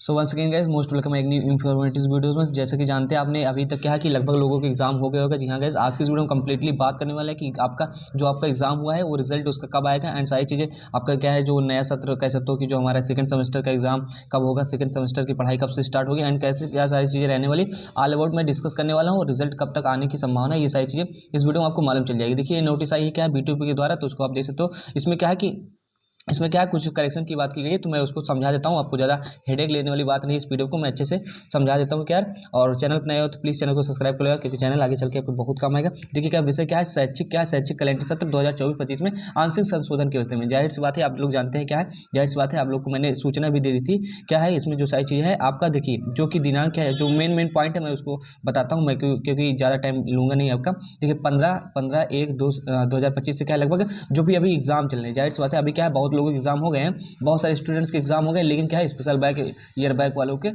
सो once again guys most welcome एक new informative videos में। जैसे कि जानते हैं आपने अभी तक क्या है कि लगभग लोगों के एग्जाम हो गया होगा। जी हाँ गाइस, आज की इस वीडियो में कंप्लीटली बात करने वाला है कि आपका एग्जाम हुआ है वो रिजल्ट उसका कब आएगा एंड सारी चीज़ें आपका क्या है जो नया सत्र कह सकते हो कि जो हमारा सेकंड सेमेस्टर का एग्जाम कब होगा, सेकंड सेमेस्टर की पढ़ाई कब से स्टार्ट होगी एंड कैसे क्या सारी चीज़ें रहने वाली ऑल अबाउट मैं डिस्कस करने वाला हूँ। रिजल्ट कब तक आने की संभावना है, ये सारी चीज़ें इस वीडियो में आपको मालूम चल जाएगी। देखिए नोटिस आई है क्या है बीटीपी के द्वारा, तो उसको आप देख सकते हो। इसमें क्या है कुछ करेक्शन की बात की गई है, तो मैं उसको समझा देता हूँ। आपको ज़्यादा हेडेक लेने वाली बात नहीं, इस वीडियो को मैं अच्छे से समझा देता हूँ क्या यार। और चैनल पर नए हो तो प्लीज़ चैनल को सब्सक्राइब कर लो क्योंकि चैनल आगे चल के आपको बहुत काम आएगा। देखिए क्या विषय क्या है, शैक्षिक कैलेंडर सत्र 2024-25 में आंशिक संशोधन के विषय में। जाहिर सी बात है आप लोग जानते हैं क्या है, जाहिर सी बात है आप लोग को मैंने सूचना भी दे दी थी क्या है इसमें जो सारी चीज़ें हैं आपका। देखिए जो कि दिनांक क्या है, जो मेन पॉइंट है मैं उसको बताता हूँ मैं, क्योंकि ज़्यादा टाइम लूँगा नहीं आपका। देखिए 15/1/2025 से क्या है लगभग जो भी अभी एग्जाम चल रहे हैं। जाहिर सी बात है अभी क्या है बहुत लोगों के एग्जाम हो गए हैं, बहुत सारे स्टूडेंट्स के एग्जाम हो गए, लेकिन क्या है स्पेशल बैक ईयर बैक वालों के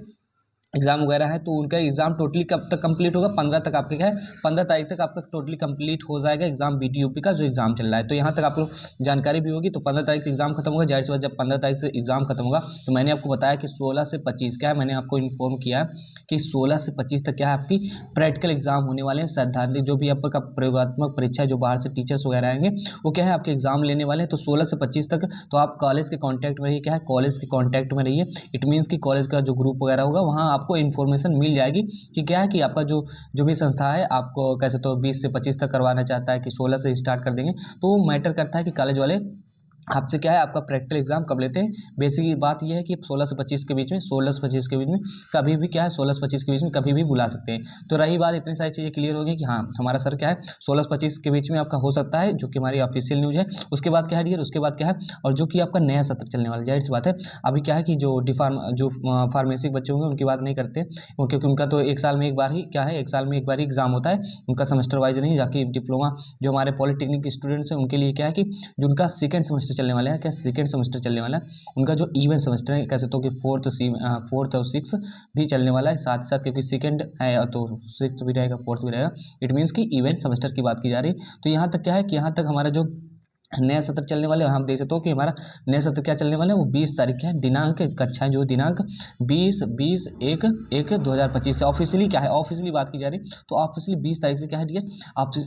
एग्जाम वगैरह है, तो उनका एग्जाम टोटली कब तक कंप्लीट होगा, 15 तक आपके क्या है 15 तारीख तक आपका टोटली कंप्लीट हो जाएगा एग्जाम बीटीयूपी का जो एग्जाम चल रहा है। तो यहाँ तक आप लोग जानकारी भी होगी। तो 15 तारीख से एग्जाम खत्म होगा। जाहिर सी बात जब 15 तारीख से एग्जाम खत्म होगा तो मैंने आपको बताया कि 16 से 25 क्या है, मैंने आपको इन्फॉर्म किया कि 16 से 25 तक क्या है आपकी प्रैक्टिकल एग्जाम होने वाले हैं। सैद्धांतिक जो भी आपका प्रयोगात्मक परीक्षा जो बाहर से टीचर्स वगैरह आएंगे वो क्या है आपके एग्जाम लेने वाले हैं। तो 16 से 25 तक तो आप कॉलेज के कॉन्टैक्ट में रहिए, क्या है कॉलेज के कॉन्टैक्ट में रहिए। इट मीन्स कि कॉलेज का जो ग्रुप वगैरह होगा वहाँ आपको इन्फॉर्मेशन मिल जाएगी कि क्या है कि आपका जो भी संस्था है आपको कैसे तो 20 से 25 तक करवाना चाहता है कि 16 से स्टार्ट कर देंगे। तो मैटर करता है कि कॉलेज वाले आपसे क्या है आपका प्रैक्टिकल एग्जाम कब लेते हैं। बेसिक बात यह है कि 16 से 25 के बीच में, 16 से 25 के बीच में कभी भी क्या है 16 से 25 के बीच में कभी भी बुला सकते हैं। तो रही बात इतनी सारी चीज़ें क्लियर हो गई कि हाँ हमारा सर क्या है 16 से 25 के बीच में आपका हो सकता है, जो कि हमारी ऑफिशियल न्यूज़ है। उसके बाद क्या है डियर, उसके बाद क्या है और जो कि आपका नया सत्र चलने वाला, जाहिर सी बात है अभी क्या है कि जो फार्मेसी बच्चे होंगे उनकी बात नहीं करते क्योंकि उनका तो एक साल में एक बार ही क्या है, एक साल में एक बार ही एग्जाम होता है उनका, सेमेस्टर वाइज नहीं। जाकि डिप्लोमा जो हमारे पॉलिटेक्निक के स्टूडेंट्स हैं उनके लिए क्या है कि जो उनका सेकंड सेमेस्टर चलने वाला है, क्या सेकंड सेमेस्टर चलने वाला है उनका जो इवन सेमेस्टर है, कह सकते हो कि फोर्थ और सिक्स भी चलने वाला है साथ ही साथ, क्योंकि सेकंड है तो सिक्स भी रहेगा फोर्थ भी रहेगा। इट मीन्स कि इवेंट सेमेस्टर की बात की जा रही है। तो यहाँ तक क्या है कि यहाँ तक हमारा जो नया सत्र चलने वाले हम देख सकते हो कि हमारा नया सत्र क्या चलने वाला है वो 20 तारीख है, दिनांक कक्षाएं जो दिनांक 20/1/2025 से ऑफिशियली क्या है, ऑफिशियली बात की जा रही है। तो ऑफिशियली 20 तारीख से क्या है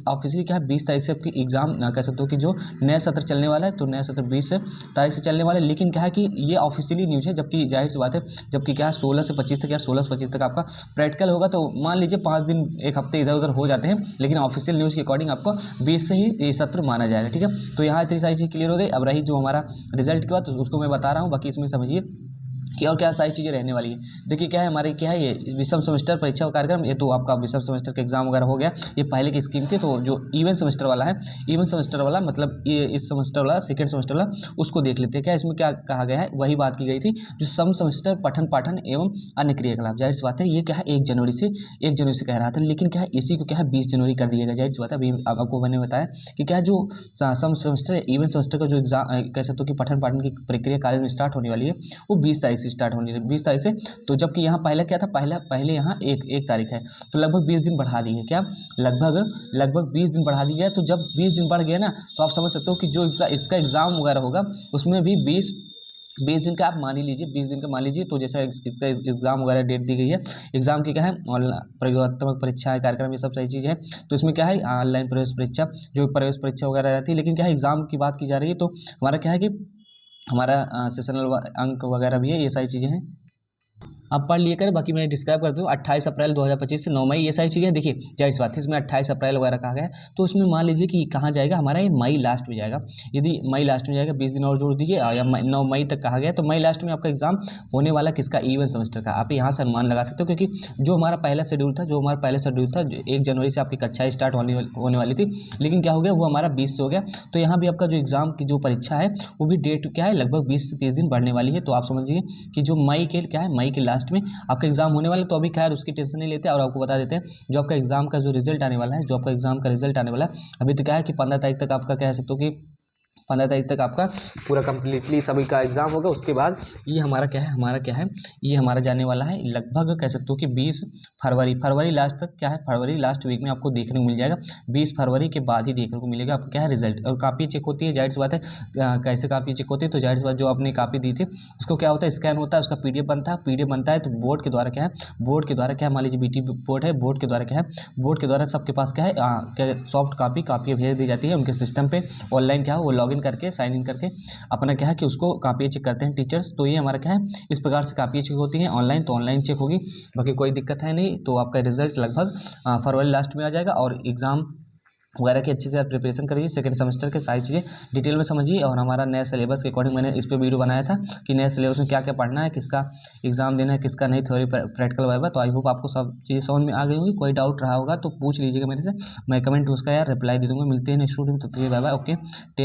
ऑफिशियली क्या है 20 तारीख से आपकी एग्जाम कह सकते हो कि जो नया सत्र चलने वाला है, तो नया सत्र 20 तारीख से चलने वाला है। लेकिन क्या है कि ये ऑफिशियली न्यूज़ है, जबकि जाहिर सी बात है जबकि क्या है 16 से 25 तक, यार 16 से 25 तक आपका प्रैक्टिकल होगा। तो मान लीजिए 5 दिन एक हफ्ते इधर उधर हो जाते हैं, लेकिन ऑफिशियल न्यूज़ के अकॉर्डिंग आपको 20 से ही ये सत्र माना जाएगा। ठीक है, तो यहाँ इतनी सारी चीज़ क्लियर हो गई। अब रही जो हमारा रिजल्ट की बात, तो उसको मैं बता रहा हूँ, बाकी इसमें समझिए कि और क्या सारी चीज़ें रहने वाली है। देखिए क्या है हमारे क्या है ये विषम सेमेस्टर परीक्षा का कार्यक्रम, ये तो आपका विषम सेमेस्टर का एग्जाम वगैरह हो गया, ये पहले की स्कीम थी। तो जो इवन सेमेस्टर वाला है, इवन सेमेस्टर वाला मतलब ये इस सेमेस्टर वाला सेकंड सेमेस्टर वाला, उसको देख लेते हैं। क्या इसमें क्या कहा गया है, वही बात की गई थी जो सम सेमेस्टर पठन पाठन एवं अन्य क्रियाकलाप। जाहिर सी बात है ये क्या है 1 जनवरी से कह रहा था, लेकिन क्या है इसी को क्या है 20 जनवरी कर दिया गया। जाहिर सी बात है अभी आपको मैंने बताया कि क्या जो सम सेमेस्टर इवन सेमेस्टर का जो एग्जाम कह सकते हो कि पठन पाठन की प्रक्रिया कॉलेज में स्टार्ट होने वाली है वो 20 तारीख से स्टार्ट होने वाली है, 20 तारीख से। तो जबकि यहाँ पहले क्या था, पहले यहाँ एक तारीख है, तो लगभग 20 दिन बढ़ा दी है। क्या लगभग 20 दिन बढ़ा दिया है। तो जब 20 दिन बढ़ गया ना, तो आप समझ सकते हो कि जो इसका एग्जाम वगैरह होगा उसमें भी 20 दिन का आप मान ही लीजिए, 20 दिन का मान लीजिए। तो जैसा इसका एग्जाम वगैरह डेट दी गई है, एग्जाम की क्या है ऑनलाइन प्रयोगात्मक परीक्षाएं कार्यक्रम ये सब सही चीज़ है। तो इसमें क्या है ऑनलाइन प्रवेश परीक्षा जो प्रवेश परीक्षा वगैरह रहती है, लेकिन क्या है एग्जाम की बात की जा रही है। तो हमारा क्या है कि हमारा सेशनल अंक वगैरह भी है, ये सारी चीज़ें हैं आप पढ़ लिए करें। बाकी मैं डिस्क्राइब करता हूँ 28 अप्रैल 2025 से 9 मई, ये सारी चीज़ें देखिए जाहिर सी बात है इसमें 28 अप्रैल वगैरह कहा गया है। तो उसमें मान लीजिए कि कहाँ जाएगा हमारा ये मई लास्ट में जाएगा। यदि मई लास्ट में जाएगा 20 दिन और जोड़ दीजिए, या 9 मई तक कहा गया, तो मई लास्ट में आपका एग्जाम होने वाला किसका, इवन सेमेस्टर का। आप यहाँ से अनुमान लगा सकते हो, क्योंकि जो हमारा पहला शेड्यूल था 1 जनवरी से आपकी कक्षाएँ स्टार्ट होने वाली थी, लेकिन क्या हो गया वो हमारा 20 से हो गया। तो यहाँ भी आपका जो एग्जाम की जो परीक्षा है वो भी डेट क्या है लगभग 20 से 30 दिन बढ़ने वाली है। तो आप समझिए कि जो मई के लास्ट में आपका एग्जाम होने वाला है। तो अभी खैर उसकी टेंशन नहीं लेते और आपको बता देते हैं जो आपका एग्जाम का जो रिजल्ट आने वाला है, जो आपका एग्जाम का रिजल्ट आने वाला है, अभी तो क्या है कि 15 तारीख तक आपका कह सकते हो कि 15 तारीख तक आपका पूरा कम्प्लीटली सभी का एग्ज़ाम होगा। उसके बाद ये हमारा क्या है ये हमारा जाने वाला है लगभग कह सकते हो कि 20 फरवरी लास्ट तक क्या है, फरवरी लास्ट वीक में आपको देखने को मिल जाएगा। 20 फरवरी के बाद ही देखने को मिलेगा आपको क्या है रिजल्ट। और कापी चेक होती है, जाहिर सी बात है कैसे कापी चेक होती है, तो जाहिर सी बात जो आपने कापी दी थी उसको क्या होता है स्कैन होता है, उसका PDF बनता है तो बोर्ड के द्वारा क्या है मान लीजिए BT बोर्ड है, बोर्ड के द्वारा सबके पास क्या है सॉफ्ट कापी भेज दी जाती है उनके सिस्टम पे। ऑनलाइन क्या है वो लॉगिन करके साइन इन करके अपना क्या है कि उसको कापी चेक करते हैं टीचर्स। तो ये हमारा क्या है इस प्रकार से कापी चेक होती है ऑनलाइन, तो ऑनलाइन चेक होगी, बाकी कोई दिक्कत है नहीं। तो आपका रिजल्ट लगभग फरवरी लास्ट में आ जाएगा। और एग्ज़ाम वगैरह की अच्छे से आप प्रिपरेशन करिए, सेकंड सेमेस्टर के सारी चीज़ें डिटेल में समझिए। और हमारा नया सिलेबस के अकॉर्डिंग मैंने इस पर वीडियो बनाया था कि नए सिलेबस में क्या क्या पढ़ना है, किसका एग्जाम देना है, किसका नहीं, थ्योरी प्रैक्टिकल वाइवा। तो आई होप आपको सब चीज़ें समझ में आ गई होगी। कोई डाउट रहा होगा तो पूछ लीजिएगा मेरे से, मैं कमेंट उसका यार रिप्लाई दे दूँगा। मिलते हैं नेक्स्ट वीडियो में, तो बाय बाय, ओके।